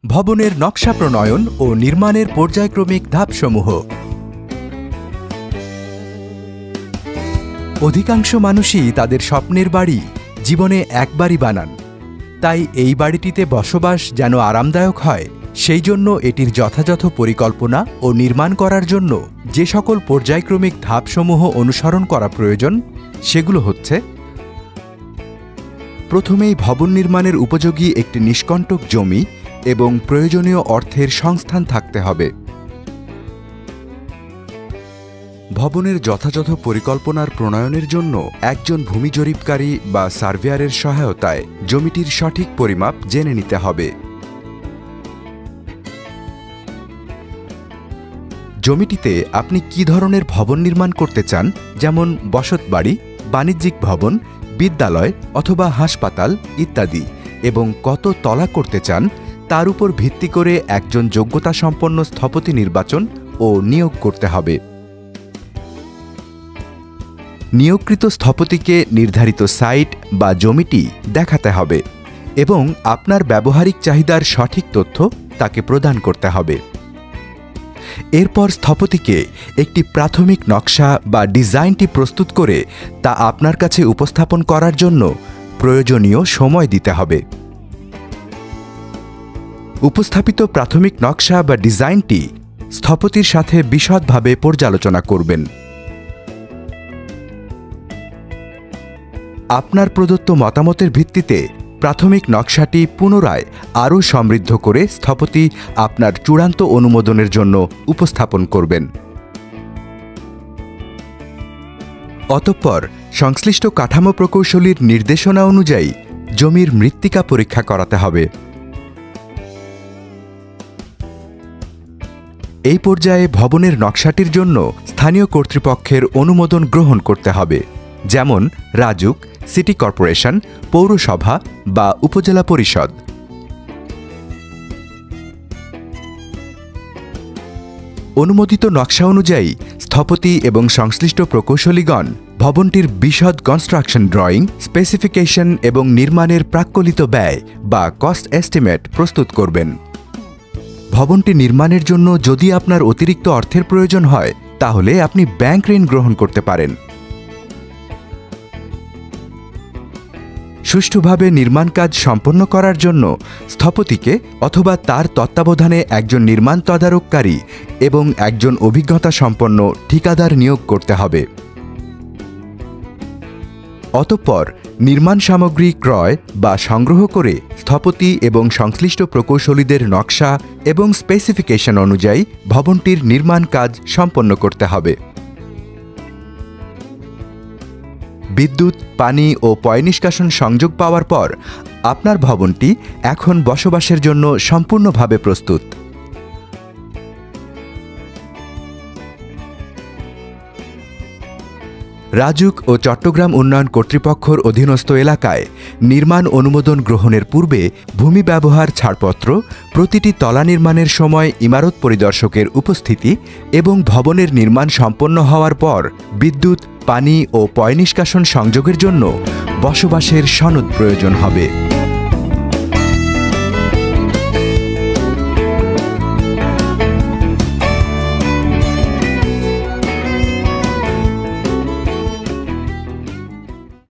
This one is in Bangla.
ভবনের নকশা প্রণয়ন ও নির্মাণের পর্যায়ক্রমিক ধাপসমূহ। অধিকাংশ মানুষই তাদের স্বপ্নের বাড়ি জীবনে একবারই বানান, তাই এই বাড়িটিতে বসবাস যেন আরামদায়ক হয় সেই জন্য এটির যথাযথ পরিকল্পনা ও নির্মাণ করার জন্য যে সকল পর্যায়ক্রমিক ধাপসমূহ অনুসরণ করা প্রয়োজন সেগুলো হচ্ছে: প্রথমেই ভবন নির্মাণের উপযোগী একটি নিষ্কণ্টক জমি এবং প্রয়োজনীয় অর্থের সংস্থান থাকতে হবে। ভবনের যথাযথ পরিকল্পনার প্রণয়নের জন্য একজন ভূমি জরিপকারী বা সার্ভেয়ারের সহায়তায় জমিটির সঠিক পরিমাপ জেনে নিতে হবে। জমিটিতে আপনি কী ধরনের ভবন নির্মাণ করতে চান, যেমন বসতবাড়ি, বাণিজ্যিক ভবন, বিদ্যালয় অথবা হাসপাতাল ইত্যাদি, এবং কত তলা করতে চান তার উপর ভিত্তি করে একজন যোগ্যতাসম্পন্ন স্থপতি নির্বাচন ও নিয়োগ করতে হবে। নিয়োগকৃত স্থপতিকে নির্ধারিত সাইট বা জমিটি দেখাতে হবে এবং আপনার ব্যবহারিক চাহিদার সঠিক তথ্য তাকে প্রদান করতে হবে। এরপর স্থপতিকে একটি প্রাথমিক নকশা বা ডিজাইনটি প্রস্তুত করে তা আপনার কাছে উপস্থাপন করার জন্য প্রয়োজনীয় সময় দিতে হবে। উপস্থাপিত প্রাথমিক নকশা বা ডিজাইনটি স্থপতির সাথে বিশদভাবে পর্যালোচনা করবেন। আপনার প্রদত্ত মতামতের ভিত্তিতে প্রাথমিক নকশাটি পুনরায় আরও সমৃদ্ধ করে স্থপতি আপনার চূড়ান্ত অনুমোদনের জন্য উপস্থাপন করবেন। অতঃপর সংশ্লিষ্ট কাঠামো প্রকৌশলীর নির্দেশনা অনুযায়ী জমির মৃত্তিকা পরীক্ষা করাতে হবে। এই পর্যায়ে ভবনের নকশাটির জন্য স্থানীয় কর্তৃপক্ষের অনুমোদন গ্রহণ করতে হবে, যেমন রাজুক, সিটি কর্পোরেশন, পৌরসভা বা উপজেলা পরিষদ। অনুমোদিত নকশা অনুযায়ী স্থপতি এবং সংশ্লিষ্ট প্রকৌশলীগণ ভবনটির বিশদ কনস্ট্রাকশন ড্রয়িং, স্পেসিফিকেশন এবং নির্মাণের প্রাক্কলিত ব্যয় বা কস্ট এস্টিমেট প্রস্তুত করবেন। ভবনটি নির্মাণের জন্য যদি আপনার অতিরিক্ত অর্থের প্রয়োজন হয় তাহলে আপনি ব্যাংক ঋণ গ্রহণ করতে পারেন। সুষ্ঠুভাবে নির্মাণ কাজ সম্পন্ন করার জন্য স্থপতিকে অথবা তার তত্ত্বাবধানে একজন নির্মাণ তদারককারী এবং একজন অভিজ্ঞতা সম্পন্ন ঠিকাদার নিয়োগ করতে হবে। অতঃপর নির্মাণ সামগ্রী ক্রয় বা সংগ্রহ করে স্থপতি এবং সংশ্লিষ্ট প্রকৌশলীদের নকশা এবং স্পেসিফিকেশন অনুযায়ী ভবনটির নির্মাণ কাজ সম্পন্ন করতে হবে। বিদ্যুৎ, পানি ও পয়ঃনিষ্কাশন সংযোগ পাওয়ার পর আপনার ভবনটি এখন বসবাসের জন্য সম্পূর্ণভাবে প্রস্তুত। রাজুক ও চট্টগ্রাম উন্নয়ন কর্তৃপক্ষের অধীনস্থ এলাকায় নির্মাণ অনুমোদন গ্রহণের পূর্বে ভূমি ব্যবহার ছাড়পত্র, প্রতিটি তলা নির্মাণের সময় ইমারত পরিদর্শকের উপস্থিতি এবং ভবনের নির্মাণ সম্পন্ন হওয়ার পর বিদ্যুৎ, পানি ও পয়ঃনিষ্কাশন সংযোগের জন্য বসবাসের সনদ প্রয়োজন হবে।